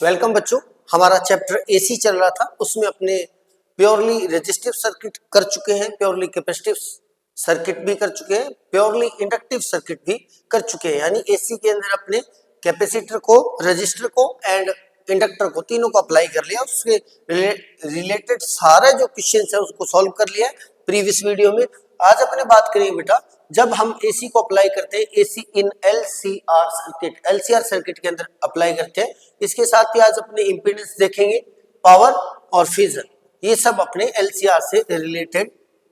Welcome बच्चों। हमारा chapter AC चल रहा था, उसमें अपने प्योरली रेजिस्टिव सर्किट कर चुके हैं, प्योरली कैपेसिटिव सर्किट भी कर चुके हैं, प्योरली इंडक्टिव सर्किट भी कर चुके हैं। यानी एसी के अंदर अपने कैपेसिटर को, रेजिस्टर को एंड इंडक्टर को, तीनों को अप्लाई कर लिया। उसके रिलेटेड सारे जो क्वेश्चन है उसको सॉल्व कर लिया है प्रीवियस वीडियो में। आज अपने बात करेंगे बेटा, जब हम एसी को अप्लाई करते हैं, एसी इन एलसीआर सर्किट, एलसीआर सर्किट के अंदर अप्लाई करते हैं। इसके साथ ही आज अपने इंपीडेंस देखेंगे, पावर और फेजर, ये सब अपने एलसीआर से रिलेटेड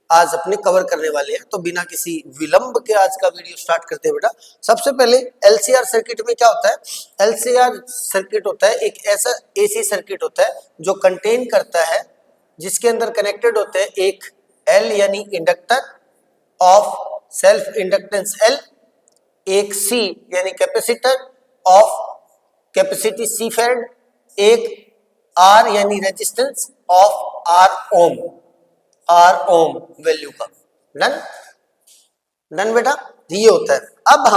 आज अपने कवर करने वाले हैं। तो बिना किसी विलंब के आज का वीडियो स्टार्ट करते हैं बेटा। सबसे पहले एलसीआर सर्किट में क्या होता है? एलसीआर सर्किट होता है एक ऐसा एसी सर्किट होता है जो कंटेन करता है, जिसके अंदर कनेक्टेड होते हैं एक एल यानी inductor of self inductance L, एक सी यानी capacitor of capacity C farad, एक आर यानी resistance of R ohm value का। डन डन बेटा, ये होता है। अब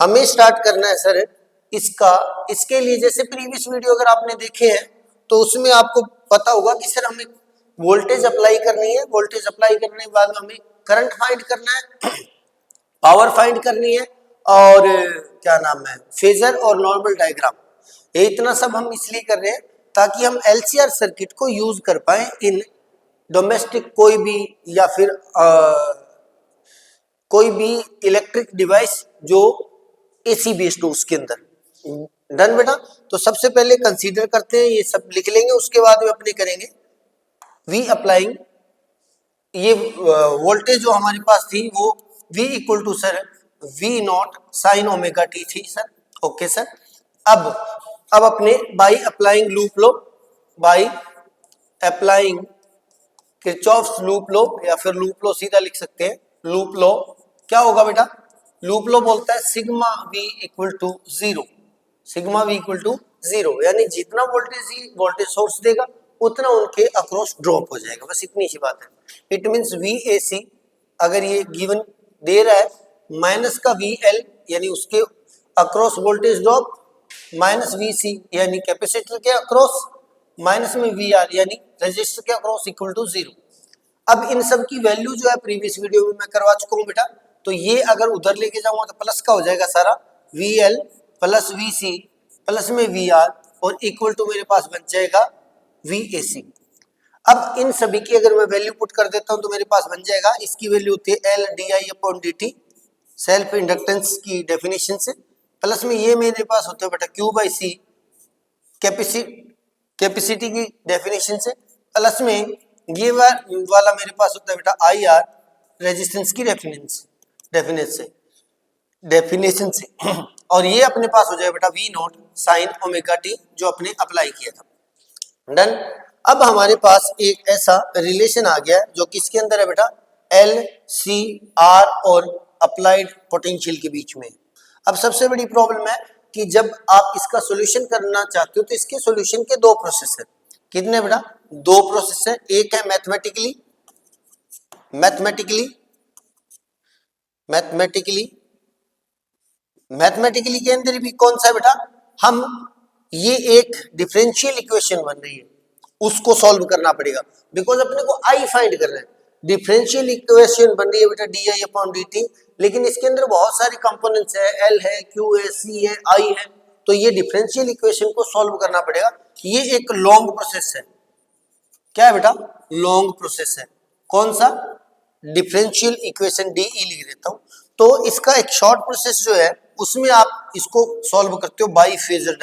हमें स्टार्ट करना है सर इसके लिए जैसे प्रीवियस वीडियो अगर आपने देखे हैं तो उसमें आपको पता होगा कि सर हमें वोल्टेज अप्लाई करनी है, वोल्टेज अप्लाई करने के बाद हमें करंट फाइंड करना है, पावर फाइंड करनी है और क्या नाम है, फेजर और नॉर्मल डायग्राम। ये इतना सब हम इसलिए कर रहे हैं ताकि हम एलसीआर सर्किट को यूज कर पाए इन डोमेस्टिक कोई भी या फिर कोई भी इलेक्ट्रिक डिवाइस जो एसी बेस्ड हो उसके अंदर। डन बेटा। तो सबसे पहले कंसीडर करते हैं, ये सब लिख लेंगे, उसके बाद में अपने करेंगे वी अप्लाइंग। ये वोल्टेज जो हमारे पास थी वो V equal to sir V naught sine omega t थी सर। Okay sir. अब अपने by applying loop law, by applying Kirchhoff's loop law या फिर लूप लो सीधा लिख सकते हैं। लूप लो क्या होगा बेटा? लूप लो बोलता है sigma V equal to zero, sigma V equal to zero, यानी जितना वोल्टेज सोर्स देगा उतना उनके अक्रॉस ड्रॉप हो जाएगा, बस इतनी सी बात है। इट मीन्स VAC अगर ये गिवन दे रहा है माइनस का VL यानी उसके across voltage drop, minus VC यानी कैपेसिटर के अक्रॉस, माइनस में VR यानी रेजिस्टर के अक्रॉस इक्वल टू जीरो। अब इन सब की वैल्यू जो है प्रीवियस वीडियो में मैं करवा चुका हूँ बेटा। तो ये अगर उधर लेके जाऊंगा तो प्लस का हो जाएगा सारा, VL प्लस VC प्लस में VR और इक्वल टू मेरे पास बन जाएगा VAC। अब इन सभी की अगर मैं वैल्यू पुट कर देता हूं तो मेरे पास बन जाएगा, इसकी वैल्यू होती है L di/dt सेल्फ इंडक्टेंस की डेफिनेशन से, प्लस में ये मेरे पास होता है बेटा Q/C कैपेसिटी की डेफिनेशन से, प्लस में ये वाला मेरे पास होता है बेटा IR रेजिस्टेंस की डेफिनेशन से और ये अपने पास हो जाएगा बेटा V naught sine omega T जो अपने अप्लाई किया था। डन। अब हमारे पास एक ऐसा रिलेशन आ गया जो किसके अंदर है बेटा? LCR और अप्लाइड पोटेंशियल के बीच में। अब सबसे बड़ी प्रॉब्लम है कि जब आप इसका सॉल्यूशन करना चाहते हो तो इसके सॉल्यूशन के दो प्रोसेस है। कितने बेटा? दो प्रोसेस है। एक है मैथमेटिकली के अंदर भी कौन सा है बेटा? हम ये एक डिफरेंशियल इक्वेशन बन रही है उसको सॉल्व करना पड़ेगा, बिकॉज अपने को आई फाइंड करना है। डिफरेंशियल इक्वेशन बन रही है बेटा di/dt, लेकिन इसके अंदर बहुत सारे कंपोनेंट्स है, L है, Q है, C है, I है। तो ये डिफरेंशियल इक्वेशन को सॉल्व करना पड़ेगा। ये एक लॉन्ग प्रोसेस है। क्या है बेटा? लॉन्ग प्रोसेस है। कौन सा? डिफरेंशियल इक्वेशन DE लिख देता हूं। तो इसका एक शॉर्ट प्रोसेस जो है उसमें आप इसको सॉल्व करते हो बाई फेजर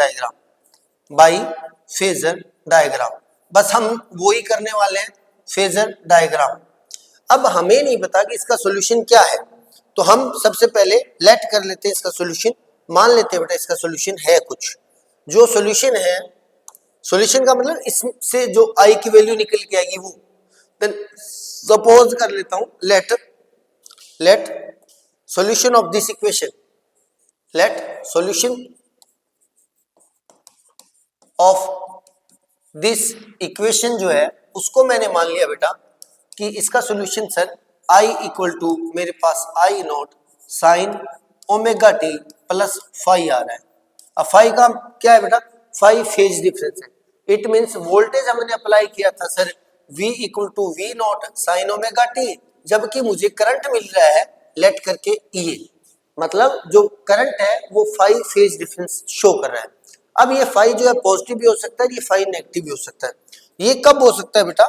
डायग्राम। बस हम वो ही करने वाले हैं, फेजर डायग्राम। अब हमें नहीं पता कि इसका सॉल्यूशन क्या है, तो हम सबसे पहले लेट कर लेते हैं इसका सॉल्यूशन। मान लेते हैं बेटा इसका सॉल्यूशन है कुछ, जो सॉल्यूशन है, सॉल्यूशन का मतलब इससे जो आई की वैल्यू निकल के आएगी वो। देन सपोज कर लेता हूं, let solution of this equation, let solution of this equation जो है उसको मैंने मान लिया बेटा कि इसका solution sir I equal to मेरे पास I naught sine omega t plus phi आ रहा है। अब फाई का क्या है बेटा? 5 फेज डिफरेंस है। इट मींस वोल्टेज हमने अप्लाई किया था sir V equal to V naught sine omega t, जबकि मुझे करंट मिल रहा है लेट करके ये, मतलब जो करंट है वो 5 फेज डिफरेंस शो कर रहा है। अब ये 5 जो है पॉजिटिव भी हो सकता है, ये 5 नेगेटिव भी हो सकता है। ये कब हो सकता है बेटा?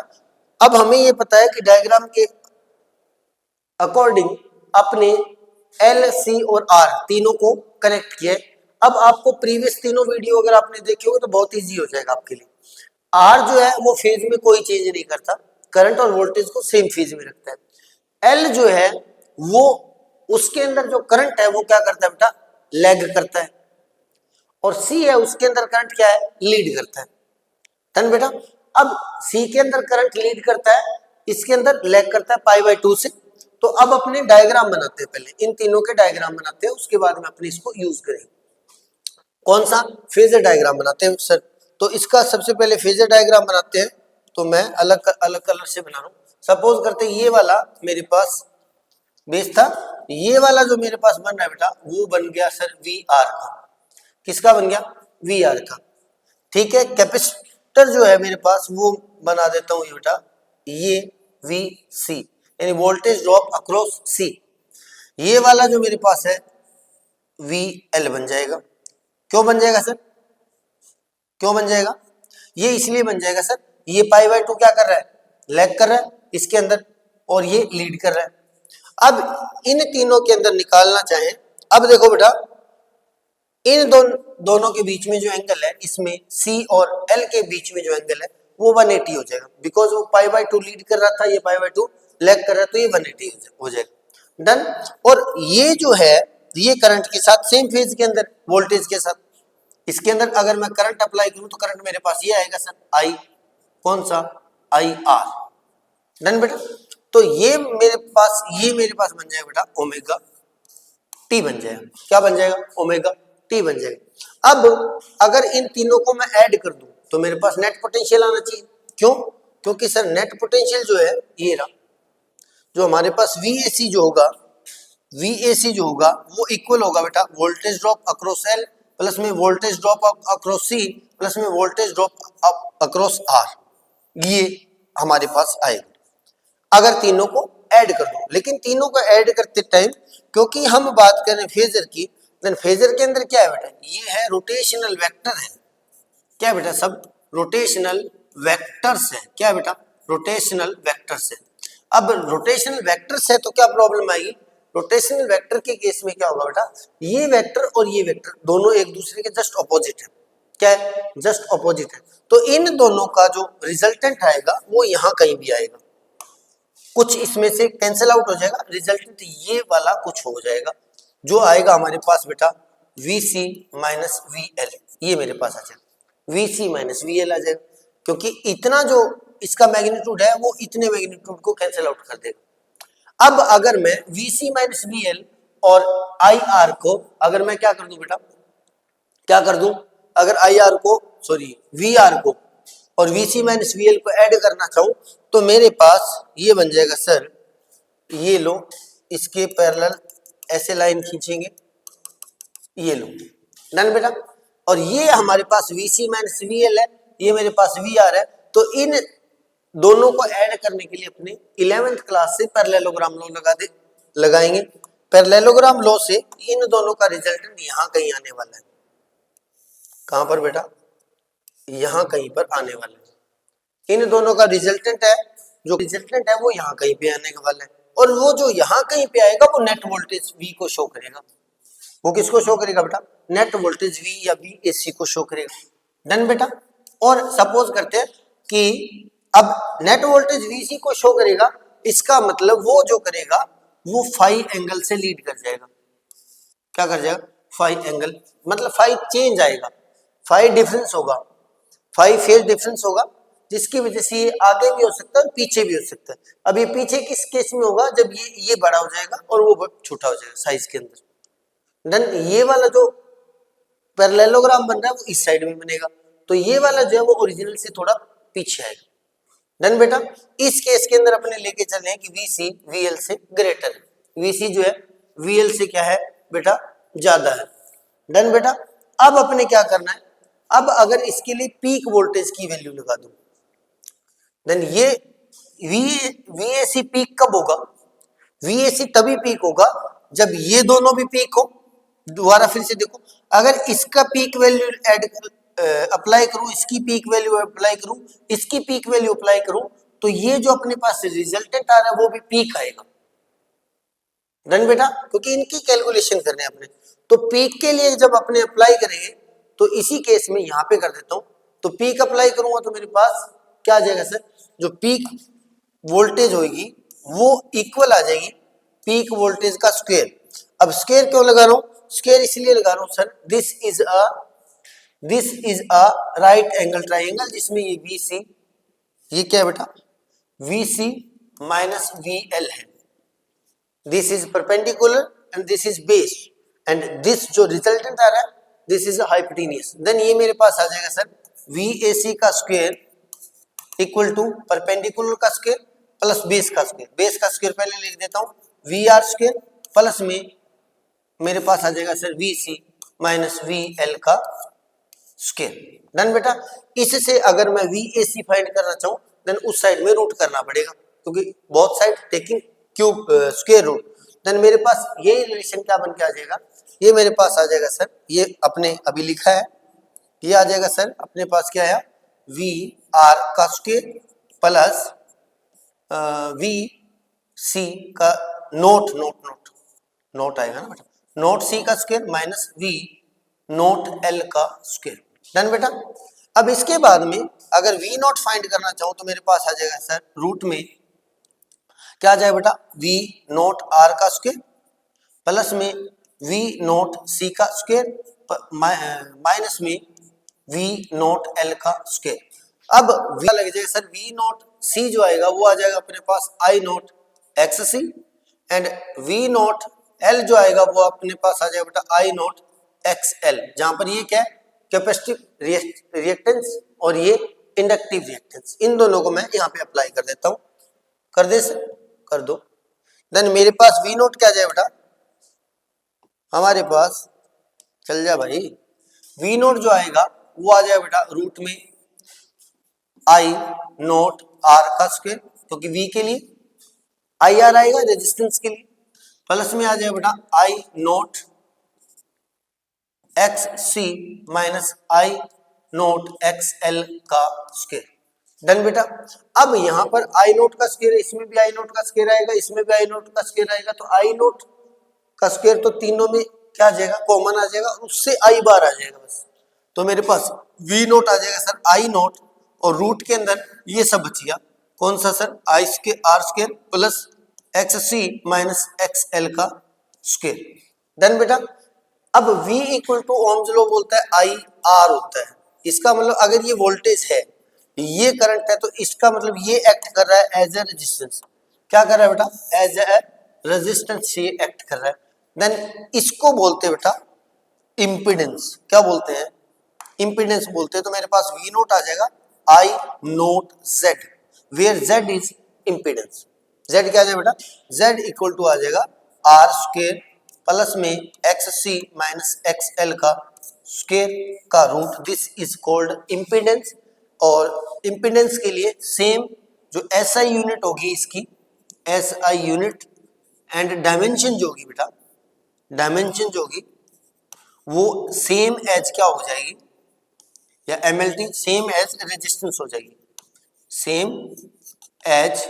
अब हमें ये पता है कि डायग्राम के अकॉर्डिंग अपने L, C और R तीनों को कनेक्ट किया। अब आपको प्रीवियस तीनों वीडियो अगर आपने देखे हो तो बहुत इजी हो जाएगा आपके लिए। R जो है वो फेज में कोई चेंज नहीं करता, करंट और वोल्टेज को सेम फेज में रखता है। L जो है वो उसके अंदर जो करंट है वो क्या करता है बेटा? लैग करता है। और C है उसके अंदर करंट क्या है? लीड करता है। डन बेटा। अब C के अंदर करंट लीड करता है, इसके अंदर लैग करता है π/2 से। तो अब अपने डायग्राम बनाते हैं, पहले इन तीनों के डायग्राम बनाते हैं, उसके बाद में अपने इसको यूज करेंगे। कौन सा? फेजर डायग्राम बनाते हैं सर। तो इसका सबसे पहले फेजर डायग्राम बनाते हैं। तो मैं अलग अलग कलर से बना रहा हूं। सपोज करते हैं ये वाला मेरे पास बेस था, ये वाला जो मेरे पास बन रहा है बेटा वो बन गया सर VR का। किसका बन गया? VR का। ठीक है। कैपेसिटर जो है मेरे पास वो बना देता हूं ये बेटा, ये VC यानी वोल्टेज ड्रॉप अक्रॉस C। ये वाला जो मेरे पास है VL बन जाएगा। क्यों बन जाएगा सर? क्यों बन जाएगा? ये इसलिए बन जाएगा सर, ये π/2 क्या कर रहा है? लैग कर रहा है इसके अंदर, और ये लीड कर रहा है। अब इन तीनों के अंदर निकालना चाहें, अब देखो बेटा इन दोनों के बीच में जो एंगल है, इसमें C और L के बीच में जो एंगल है वो 180 हो जाएगा, बिकॉज वो π/2 लीड कर रहा था, ये π/2 लैग कर रहा है, तो ये 180 हो जाएगा। डन। और ये जो है ये करंट के साथ सेम फेज के अंदर वोल्टेज के साथ, इसके अंदर अगर मैं करंट अप्लाई करूं तो करंट मेरे पास ये आएगा सर I, कौन सा? IR। डन बेटा। तो ये मेरे पास बन जाएगा बेटा ओमेगा टी बन जाएगा। क्या बन जाएगा? ओमेगा टी बन जाएगा। अब अगर इन तीनों को मैं ऐड कर दूं तो मेरे पास नेट पोटेंशियल आना चाहिए। क्यों? क्योंकि सर नेट पोटेंशियल जो है ये रहा, जो हमारे पास VAC जो होगा वो इक्वल होगा बेटा voltage drop across L plus में voltage drop across C plus में वोल्टेज ड्रॉप अक्रॉस R। ये हमारे पास आएगा अगर तीनों को ऐड कर दो। लेकिन तीनों को ऐड करते टाइम क्योंकि हम बात कर रहे हैं फेजर की, देन फेजर के अंदर क्या है बेटा? ये है रोटेशनल वेक्टर है। क्या बेटा? सब रोटेशनल वेक्टर्स है। क्या बेटा? रोटेशनल वेक्टर्स है। अब रोटेशनल वेक्टर्स है तो क्या प्रॉब्लम आएगी? रोटेशनल वेक्टर के केस में क्या होगा बेटा? ये वेक्टर और ये वेक्टर दोनों एक दूसरे के जस्ट ऑपोजिट है। क्या है? जस्ट ऑपोजिट है। तो इन दोनों का जो रिजल्टेंट आएगा वो यहाँ कहीं भी आएगा, कुछ इसमें से कैंसिल आउट हो जाएगा, रिजल्टेंट ये वाला कुछ हो जाएगा, जो आएगा हमारे पास बेटा VC माइनस VL। ये मेरे पास आ जाएगा VC माइनस VL आ जाएगा, क्योंकि इतना जो इसका मैग्नीट्यूड है वो इतने मैग्नीट्यूड को कैंसिल आउट कर देगा। अब अगर मैं VC माइनस VL और IR को अगर मैं क्या कर दूं बेटा? क्या कर दूं? अगर IR को VR को और VC माइनस VL को ऐड करना चाहूं तो मेरे पास ये बन जाएगा सर, ये लो इसके पैरेलल ऐसे लाइन खींचेंगे, ये लो। डन बेटा। और ये हमारे पास VC माइनस VL है, ये मेरे पास VR है। तो इन दोनों को ऐड करने के लिए अपने 11th क्लास से पैरेललोग्राम लॉ लगाएंगे। पैरेललोग्राम लॉ से इन दोनों का रिजल्टेंट यहाँ कहीं आने वाला है। कहां पर बेटा? यहाँ कहीं पर आने वाला है। इन दोनों का रिजल्टेंट है, जो रिजल्टेंट है वो यहाँ कहीं पे आने वाला है, और वो जो यहाँ कहीं पे आएगा वो नेट वोल्टेज V को शो करेगा। वो किसको शो करेगा बेटा? नेट वोल्टेज V या VAC को शो करेगा। डन बेटा। और सपोज करते हैं कि अब नेट वोल्टेज VC को शो करेगा, इसका मतलब वो जो करेगा वो फाई एंगल से लीड कर जाएगा। क्या कर जाएगा? फाई एंगल, मतलब फाई चेंज आएगा, फाई डिफरेंस होगा, फाई फेज डिफरेंस होगा, जिसकी वजह से ये आगे भी हो सकता है और पीछे भी हो सकता है। अब ये पीछे किस केस में होगा? जब ये बड़ा हो जाएगा और वो छोटा हो जाएगा साइज के अंदर। डन। ये वाला जो पैरेललोग्राम बन रहा है वो इस साइड में बनेगा, तो ये वाला जो है वो ओरिजिनल से थोड़ा पीछे आएगा। डन बेटा। इस केस के अंदर अपने लेके चले कि VC VL से ग्रेटर है, VC जो है VL से क्या है बेटा? ज्यादा है। डन बेटा। अब अपने क्या करना है? अब अगर इसके लिए पीक वोल्टेज की वैल्यू लगा दूं, देन ये VAC पीक कब होगा? VAC तभी पीक होगा जब ये दोनों भी पीक हो। दोबारा फिर से देखो, अगर इसका पीक वैल्यू अप्लाई करूं, इसकी पीक वैल्यू अप्लाई करूं, इसकी पीक वैल्यू अप्लाई करूं, तो ये जो अपने पास रिजल्टेंट आ रहा है वो भी पीक आएगा। डन बेटा, क्योंकि इनकी कैलकुलेशन करने अपने, तो पीक के लिए जब अपने अप्लाई करेंगे तो इसी केस में यहां पे कर देता हूं, तो पीक अप्लाई करूंगा तो मेरे पास क्या आ जाएगा सर, जो पीक वोल्टेज होगी वो इक्वल आ जाएगी पीक वोल्टेज का स्क्वायर। अब स्क्वायर क्यों लगा रहा हूं? स्क्वायर इसलिए लगा रहा हूं sir, this is a right angle triangle, जिसमें ये VC, ये क्या है बेटा, VC माइनस VL है। This is perpendicular and this is base, and this जो रिजल्टेंट आ रहा है दिस इज हाइपोटेन्यूस। देन ये मेरे पास आ जाएगा सर VAC का स्क्वायर इक्वल टू परपेंडिकुलर का स्क्वायर प्लस बेस का स्क्वायर। बेस का स्क्वायर पहले लिख देता हूं, VR स्क्वायर प्लस में मेरे पास आ जाएगा सर VC माइनस VL का स्क्वायर। डन बेटा, इससे अगर मैं VAC फाइंड करना चाहूं देन उस साइड में रूट करना पड़ेगा, क्योंकि both side taking cube square root. Then मेरे पास ये रिलेशन क्या बन के आ जाएगा, ये मेरे पास आ जाएगा सर, ये अपने अभी लिखा है, ये आ जाएगा सर अपने पास क्या है, VR का स्क्वायर प्लस VC का नोट आएगा ना बेटा, नोट C का square minus V note L का स्क्वायर। डन बेटा, अब इसके बाद में अगर V नोट फाइंड करना चाहूं तो मेरे पास आ जाएगा सर रूट में क्या आ जाएगा बेटा, V नोट R का स्क्वायर प्लस में V नोट C का स्क्वायर माइनस में V नोट L का स्क्वायर। अब V लग जाएगा सर, V नोट C जो आएगा वो आ जाएगा अपने पास I note XC, and V note L जो आएगा वो अपने पास आ जाएगा बेटा I नोट XL, जहां पर ये क्या है, कैपेसिटिव रिएक्टेंस और ये इंडक्टिव रिएक्टेंस, इन दोनों को मैं यहाँ पे अप्लाई कर देता हूँ। कर दे सर, कर दो। देन मेरे पास V नोट क्या आ जाए बेटा, हमारे पास चल जा भाई, V नोट जो आएगा वो आ जाए बेटा रूट में I नोट R का स्क्वायर, क्योंकि V के लिए IR आएगा रेजिस्टेंस के लिए, प्लस में आ जाए बेटा I note XC minus I note XL का स्क्वायर। डन बेटा, अब यहां पर I नोट का स्क्वायर, इसमें भी I नोट का स्क्वायर आएगा, इसमें भी I नोट का स्क्वायर आएगा, तो I नोट का स्क्वायर तो तीनों में क्या आ जाएगा, कॉमन आ जाएगा, उससे I बार आ जाएगा बस, तो मेरे पास V नोट आ जाएगा सर I नोट, और रूट के अंदर ये सब बच गया, कौन सा sir, I square R square plus XC minus XL का स्क्वायर। डन बेटा, अब V इक्वल टू ओम्स लॉ बोलता है IR होता है, इसका मतलब अगर ये वोल्टेज है, ये करंट है, तो इसका मतलब ये एक्ट कर रहा है एज ए रेजिस्टेंस। क्या कर रहा है बेटा, एज ए रेजिस्टेंस ये एक्ट कर रहा है। देन इसको बोलते हैं बेटा इम्पीडेंस। क्या बोलते हैं, इम्पीडेंस बोलते हैं। तो मेरे पास V नोट आ जाएगा I nought Z, where Z is impedance. Z क्या आ जाएगा बेटा, Z इक्वल टू आ जाएगा R स्क्वायर प्लस में XC माइनस XL का स्क्वायर का root, this is called impedance. और इम्पीडेंस के लिए सेम जो SI यूनिट होगी इसकी, SI यूनिट, एंड डायमेंशन जो होगी बेटा, डायमेंशन जो होगी वो सेम एज क्या हो जाएगी, या MLT सेम एज रेजिस्टेंस हो जाएगी, सेम एज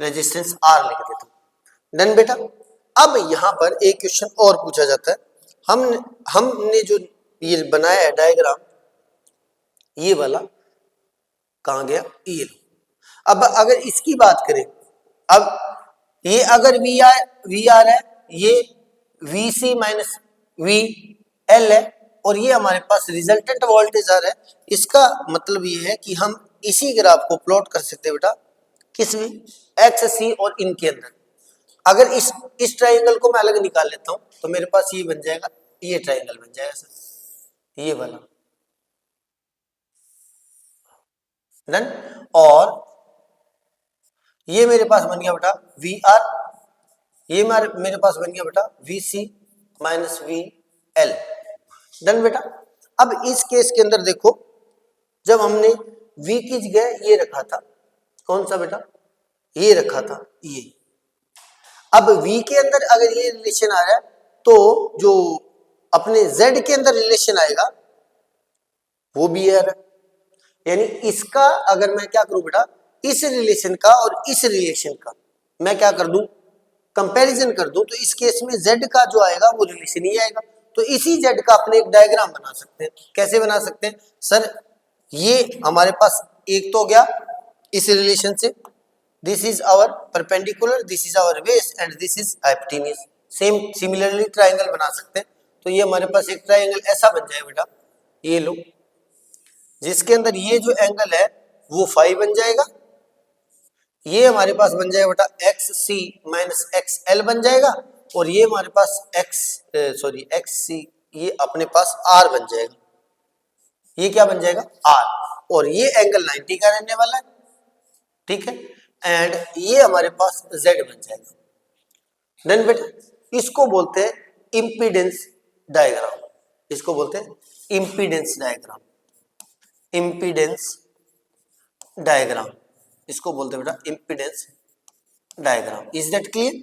रेजिस्टेंस R लिख देता हूं। डन बेटा, अब यहां पर एक क्वेश्चन और पूछा जाता है, हमने जो ये बनाया है डायग्राम, ये वाला कहां गया, ये। अब अगर इसकी बात करें, अब ये अगर VR है, ये VC माइनस VL है, और ये हमारे पास रिजल्टेंट वोल्टेज आ रहा है, इसका मतलब ये है कि हम इसी ग्राफ को प्लॉट कर सकते हैं बेटा किसमें, XC और इनके अंदर। अगर इस ट्राइंगल को मैं अलग निकाल लेता हूं तो मेरे पास ये बन जाएगा, ये ट्राइंगल बन जाएगा सर, ये वाला। डन, और ये मेरे पास बन गया बेटा VR, ये मेरे पास बन गया बेटा VC माइनस VL। डन बेटा, अब इस केस के अंदर देखो, जब हमने V की जगह ये रखा था, कौन सा बेटा, ये रखा था ये, अब V के अंदर अगर ये रिलेशन आ रहा है तो जो अपने Z के अंदर रिलेशन आएगा वो भी आ रहा है, यानी इसका अगर मैं क्या करूं बेटा, इस रिलेशन का और इस रिलेशन का मैं क्या कर दूं, कंपैरिजन कर दूं, तो इस केस में Z का जो आएगा वो रिलेशन ही आएगा। तो इसी Z का अपने एक डायग्राम बना सकते हैं। कैसे बना सकते हैं सर, ये हमारे पास एक तो हो गया इस रिलेशन से, this is our perpendicular, this is our base and this is hypotenuse. Same similarly triangle बना सकते हैं। तो ये हमारे पास एक ट्राइंगल ऐसा बन जाए बेटा, ये लो, जिसके अंदर ये जो एंगल है वो फाई बन जाएगा, ये हमारे पास बन जाएगा बेटा X C minus X L बन जाएगा, और ये हमारे पास एक्स सी, ये अपने पास आर बन जाएगा, ये क्या बन जाएगा आर, और ये एंगल 90 का रहने वाला है, ठीक है, एंड ये हमारे पास z बन जाएगा। देन बेटा इसको बोलते हैं इंपीडेंस डायग्राम, इसको बोलते हैं इंपीडेंस डायग्राम, इंपीडेंस डायग्राम, इसको बोलते हैं बेटा impedance diagram. Is that clear?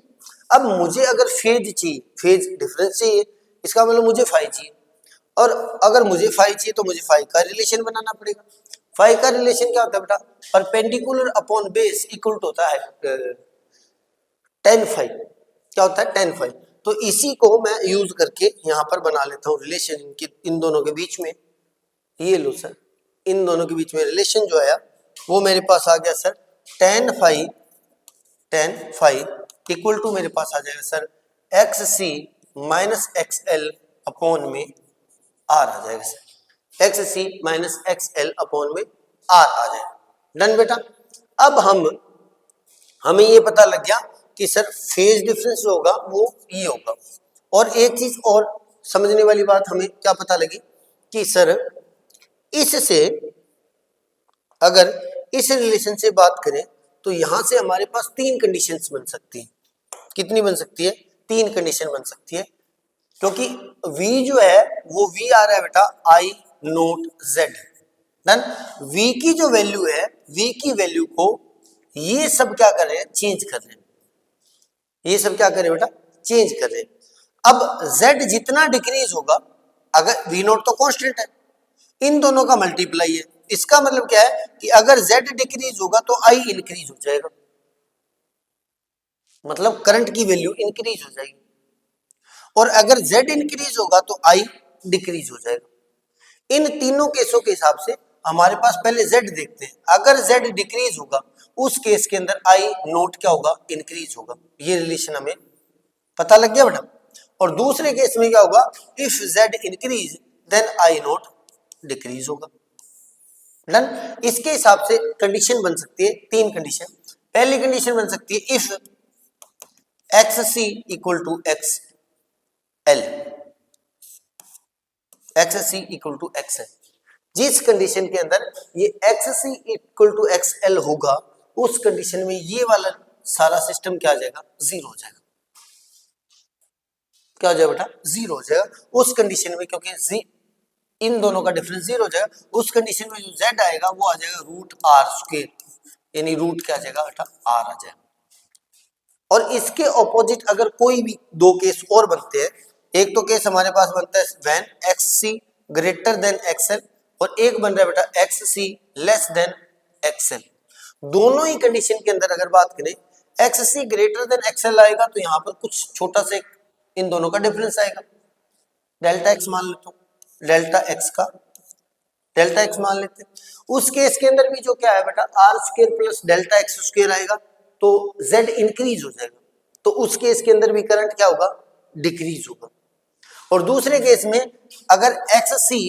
अब मुझे अगर फेज चाहिए, फेज डिफरेंस चाहिए, इसका मतलब मुझे फाई चाहिए, और अगर मुझे फाई चाहिए तो मुझे फाई का रिलेशन बनाना पड़ेगा। फाई का रिलेशन क्या होता है बेटा, perpendicular upon base equal to होता है tan फाई, क्या होता है tan फाई। तो इसी को मैं यूज करके यहाँ पर बना लेता हूँ रिलेशन इनके, इन दोनों के बीच में, ये लो सर, इन दोनों के बीच में रिलेशन जो आया वो मेरे पास आ गया sir tan phi equal to मेरे पास आ जाएगा sir X C minus X L upon में आर आ जाएगा sir, X C minus X L upon में आर आ जाएगा। डन बेटा। अब हमें ये पता लग गया कि सर फेज डिफरेंस जो होगा वो ये होगा। और एक चीज और समझने वाली बात हमें क्या पता लगी कि सर इससे अगर इस रिलेशन से बात करें तो यहां से हमारे पास तीन कंडीशंस बन सकती है। कितनी बन सकती है? तीन कंडीशन बन सकती है, क्योंकि V जो है वो V आ रहा है बेटा I nought Z। Done. V की जो वैल्यू है, V की वैल्यू को ये सब क्या कर रहे हैं, चेंज कर रहे हैं, ये सब क्या कर रहे हैं बेटा, चेंज कर रहे हैं। अब Z जितना डिक्रीज होगा, अगर V नोट तो कांस्टेंट है, इन दोनों का मल्टीप्लाई है, इसका मतलब क्या है कि अगर Z डिक्रीज होगा तो I इंक्रीज हो जाएगा, मतलब करंट की वैल्यू इंक्रीज हो जाएगी, और अगर Z इंक्रीज होगा तो I डिक्रीज हो जाएगा। इन तीनों केसों के हिसाब से हमारे पास पहले Z देखते हैं, अगर Z डिक्रीज होगा उस केस के अंदर I नोट क्या होगा, इंक्रीज होगा। ये रिलेशन हमें पता लग गया बेटा। और दूसरे केस में क्या होगा, if Z increase then I nought decrease होगा। डन। इसके हिसाब से कंडीशन बन सकती है तीन कंडीशन। पहली कंडीशन बन सकती है if X C equal to X L, X C equal to X L. जिस कंडीशन के अंदर ये X C equal to X L होगा उस कंडीशन में ये वाला सारा सिस्टम क्या आ जाएगा, जीरो हो जाएगा। क्या हो जाएगा बेटा, जीरो हो जाएगा उस कंडीशन में, क्योंकि इन दोनों का डिफरेंस जीरो हो जाएगा। उस कंडीशन में जो z आएगा वो आ जाएगा रूट आर स्क्वायर, यानी रूट क्या आ जाएगा बेटा, आर आ जाएगा। और इसके ऑपोजिट अगर कोई भी दो केस और बनते हैं, एक तो केस हमारे पास बनता है when X C greater than XL, और एक बन रहा है बेटा X C less than XL. दोनों ही कंडीशन के अंदर अगर बात करें, X C greater than XL आएगा तो यहाँ पर कुछ छोटा से इन दोनों का डिफरेंस आएगा, डेल्टा एक्स मान लेता हूँ, डेल्टा एक्स मान लेते हैं। उस केस के अंदर भी जो क्या है बेटा, R square plus delta X square आएगा, तो z इंक्रीज हो जाएगा, तो उस केस के अंदर भी करंट क्या होगा, डिक्रीज होगा। और दूसरे केस में अगर x C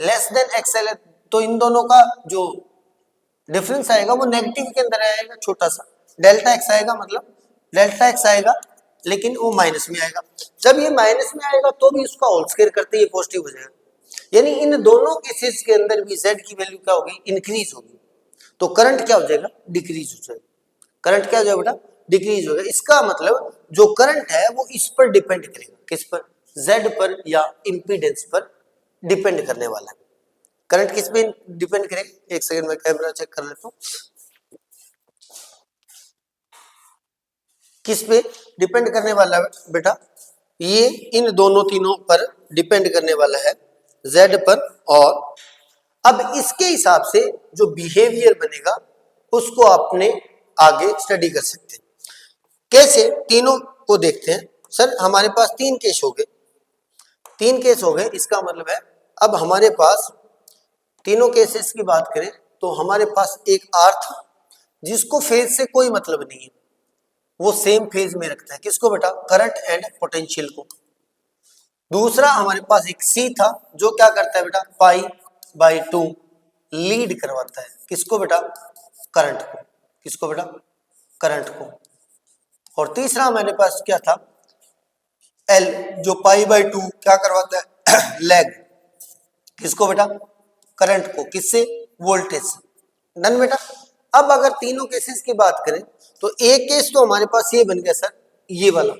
less than XL है तो इन दोनों का जो डिफरेंस आएगा वो नेगेटिव के अंदर आएगा, छोटा सा डेल्टा एक्स आएगा, मतलब डेल्टा एक्स आएगा लेकिन वो माइनस में आएगा। जब ये माइनस में आएगा तो भी उसका होल स्क्वायर करते ही पॉजिटिव हो जाएगा, यानी इन दोनों केसेस के अंदर भी z की वैल्यू क्या होगी, इंक्रीज होगी, तो करंट क्या हो जाएगा, डिक्रीज हो जाएगा। करंट क्या हो जाएगा बेटा, डिक्रीज होगा। इसका मतलब जो करंट है वो इस पर डिपेंड करेगा, किस पर, z पर या इंपीडेंस पर डिपेंड करने वाला है। करंट किस पे डिपेंड करेगा, एक सेकंड में कैमरा चेक कर लेता हूं, किस पे डिपेंड करने वाला है बेटा, ये इन दोनों तीनों पर डिपेंड करने वाला है, Z पर। और अब इसके हिसाब से जो बिहेवियर बनेगा उसको आपने आगे स्टडी कर सकते हैं। कैसे, तीनों को देखते हैं। सर हमारे पास 3 केस हो गए, 3 केस हो गए, इसका मतलब है अब हमारे पास तीनों केसेस की बात करें तो हमारे पास एक R था जिसको फेज से कोई मतलब नहीं है, वो सेम फेज में रखता है, किसको बेटा, करंट एंड पोटेंशियल को। दूसरा हमारे पास एक C था जो क्या करता है बेटा, π/2 लीड करवाता है, किसको बेटा, करंट को, किसको बेटा, करंट को। और तीसरा हमारे पास क्या था, L जो π/2 क्या करवाता है, लैग, किसको बेटा, करंट को, किससे, वोल्टेज से। डन बेटा। अब अगर तीनों केसेस की बात करें तो एक केस तो हमारे पास ये बन गया सर, ये वाला,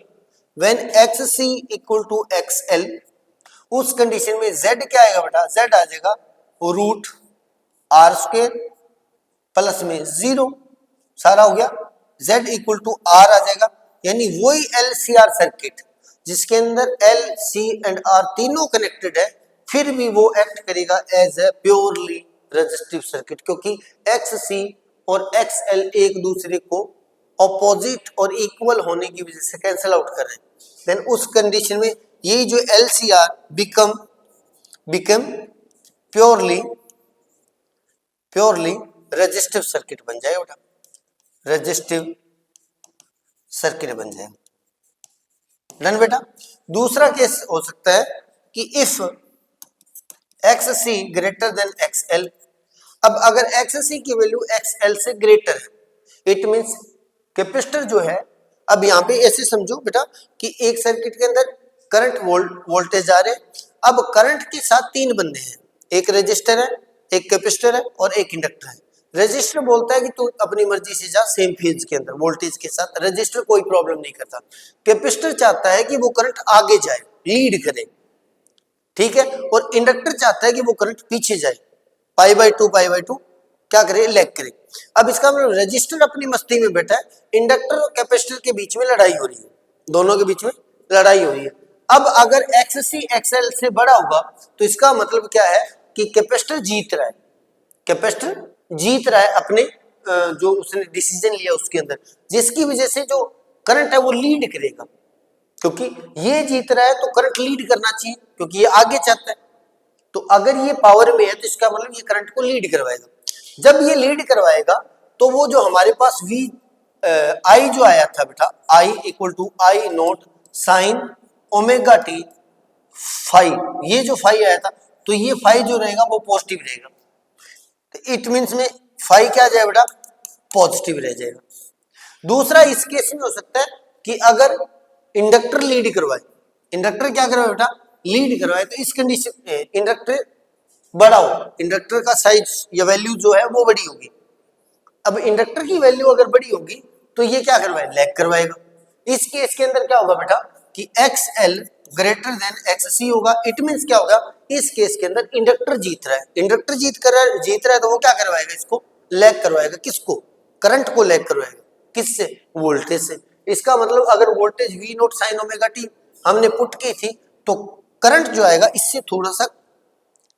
when XC equal to XL, उस कंडीशन में Z क्या आएगा बेटा, Z आ जाएगा √R² प्लस में 0, सारा हो गया, Z इक्वल टू R आ जाएगा, यानी वही LCR सर्किट जिसके अंदर L, C एंड R तीनों कनेक्टेड है, फिर भी वो एक्ट करेगा as a purely resistive circuit, क्योंकि XC और XL एक दूसरे को ऑपोजिट और इक्वल होने की वजह से कैंसिल आउट कर रहे हैं। देन उस कंडीशन में यही जो LCR become purely resistive circuit बन जाएगा बेटा, रेजिस्टिव सर्किट बन जाएगा। डन बेटा। दूसरा केस हो सकता है कि if XC greater than XL, अब अगर XC की वैल्यू XL से ग्रेटर है, इट मींस कैपेसिटर जो है, अब यहाँ पे ऐसे समझो बेटा कि एक सर्किट के अंदर करंट वोल्टेज आ रहे हैं, अब करंट के साथ 3 बंदे हैं, एक रेजिस्टर है, एक कैपेसिटर है और एक इंडक्टर है। रेजिस्टर बोलता है कि तू अपनी मर्जी से जा सेम फेज के अंदर वोल्टेज के साथ, रेजिस्टर कोई प्रॉब्लम नहीं करता। कैपेसिटर चाहता है कि वो करंट आगे जाए, लीड करे, ठीक है, और इंडक्टर चाहता है कि वो करंट पीछे जाए, π/2 क्या करे, लैग करे। अब इसका मतलब रेजिस्टर अपनी मस्ती में बैठा है, इंडक्टर और कैपेसिटर के बीच में लड़ाई हो रही है, दोनों के बीच में लड़ाई हो रही है। अब अगर XC XL से बड़ा होगा तो इसका मतलब क्या है कि कैपेसिटर जीत रहा है, कैपेसिटर जीत रहा है अपने जो उसने डिसीजन लिया उसके अंदर, जिसकी वजह से जो करंट है वो लीड करेगा, क्योंकि ये जीत रहा है तो करंट लीड करना चाहिए क्योंकि ये आगे चाहता है। तो अगर ये पावर में है तो इसका मतलब ये करंट को लीड करवाएगा। जब ये लीड करवाएगा तो वो जो हमारे पास I जो आया था बेटा, I equal to I0 sine omega t phi, ये जो फाई आया था तो ये फाई जो रहेगा वो पॉजिटिव रहेगा, तो इट मींस में फाई क्या आ जाएगा बेटा, पॉजिटिव रह जाएगा। दूसरा इस केस में हो सकता है कि अगर इंडक्टर लीड करवाए, इंडक्टर क्या करवाए बेटा, लीड करवाए, तो इस कंडीशन इंडक्टर बड़ा हो, इंडक्टर का साइज या वैल्यू जो है वो बड़ी होगी। अब इंडक्टर की वैल्यू अगर बड़ी होगी तो ये क्या करवाए, लैग करवाएगा। इस केस के अंदर क्या होगा बेटा कि XL ग्रेटर देन XC होगा, इट मींस क्या होगा, इस केस के अंदर इंडक्टर जीत रहा है, इंडक्टर जीत रहा है तो वो क्या करवाएगा, इसको लैग करवाएगा, किसको, करंट को लैग करवाएगा, किससे, वोल्टेज से। इसका मतलब अगर voltage V0 sign omega T हमने पुट की थी तो करंट जो आएगा इससे थोड़ा सा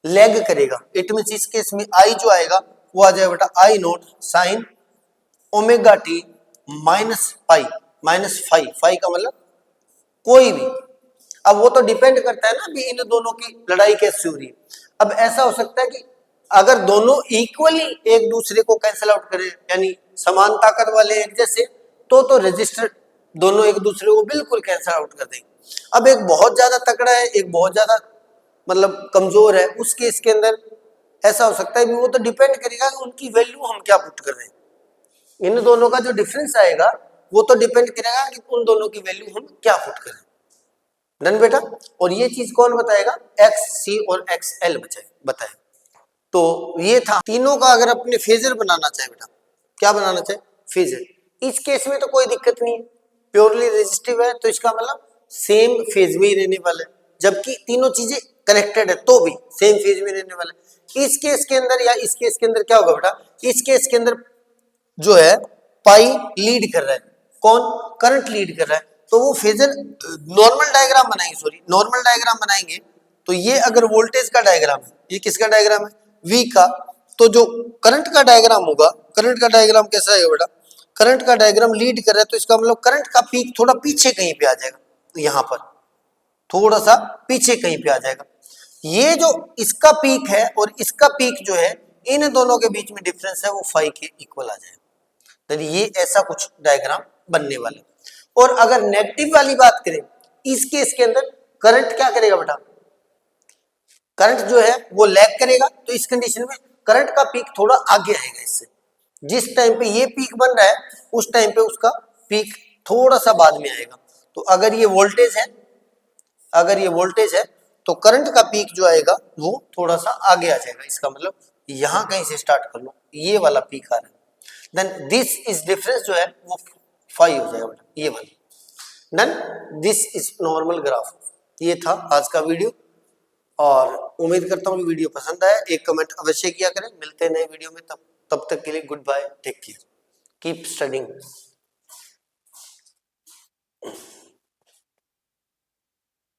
लैग करेगा, इट मींस इस केस में I जो आएगा वो आ जाएगा बेटा I0 sine omega t minus pi, minus phi का मतलब कोई भी। अब वो तो डिपेंड करता है ना भी इन दोनों की लड़ाई कैसे हो रही है। अब ऐसा हो सकता है कि अगर दोनों इक्वली एक दूसरे को कैंसिल आउट करें, यानी समान ताकत वाले एक जैसे, तो रेजिस्टर दोनों एक दूसरे को बिल्कुल कैंसिल आउट कर देंगे। अब एक बहुत ज्यादा तकड़ा है, एक बहुत ज्यादा मतलब कमजोर है, उस केस के अंदर ऐसा हो सकता है भी वो तो डिपेंड करेगा कि उनकी वैल्यू हम क्या पुट कर रहे हैं, इन दोनों का जो डिफरेंस आएगा वो तो डिपेंड करेगा कि उन दोनों की वैल्यू हम क्या पुट करें। डन बेटा। और ये चीज कौन बताएगा, XC और XL बताए। तो ये था तीनों का, अगर अपने फेजर बनाना चाहे बेटा, क्या बनाना चाहे, फेजर। इस केस में तो कोई दिक्कत नहीं है, प्योरली रेजिस्टिव है तो इसका मतलब सेम फेज में ही रहने वाला है, जबकि तीनों चीजें कनेक्टेड है तो भी सेम फेज में रहने वाला है। इस केस के अंदर या इस केस के अंदर क्या होगा बेटा, इस केस के अंदर जो है पाई लीड कर रहा है, कौन, करंट लीड कर रहा है, तो वो फेजर नॉर्मल डायग्राम बनाएंगे, सॉरी नॉर्मल डायग्राम बनाएंगे तो ये अगर वोल्टेज का डायग्राम है, ये किसका डायग्राम है, V का, तो जो करंट का डायग्राम होगा, करंट का डायग्राम कैसा है बेटा, करंट का डायग्राम लीड कर रहा है तो इसका मतलब करंट का पीक थोड़ा पीछे कहीं पे आ जाएगा, तो यहां पर थोड़ा सा पीछे कहीं पे आ जाएगा। ये जो इसका पीक है और इसका पीक जो है, इन दोनों के बीच में डिफरेंस है वो 5 के इक्वल आ जाएगा। तो ये ऐसा कुछ डायग्राम बनने वाला। और अगर नेगेटिव वाली बात करें, इस केस के अंदर करंट क्या करेगा बेटा, करंट जो है वो लैग करेगा, तो इस कंडीशन में करंट का पीक थोड़ा आगे आएगा इससे, जिस टाइम पे ये पीक बन रहा है उस टाइम पे उसका पीक थोड़ा सा बाद में आएगा। तो अगर ये वोल्टेज है, अगर ये वोल्टेज है तो करंट का पीक जो आएगा वो थोड़ा सा आगे आ जाएगा, इसका मतलब यहां कहीं से स्टार्ट कर लो, ये वाला पीक आ रहा है, देन दिस इज डिफरेंस जो है वो 5 हो जाएगा बेटा, ये वाली। Then this is normal graph. ये था आज का वीडियो और उम्मीद करता हूँ वीडियो पसंद आया, एक कमेंट अवश्य किया करें। मिलते हैं नए वीडियो में, तब तक के लिए good bye, take care, keep studying.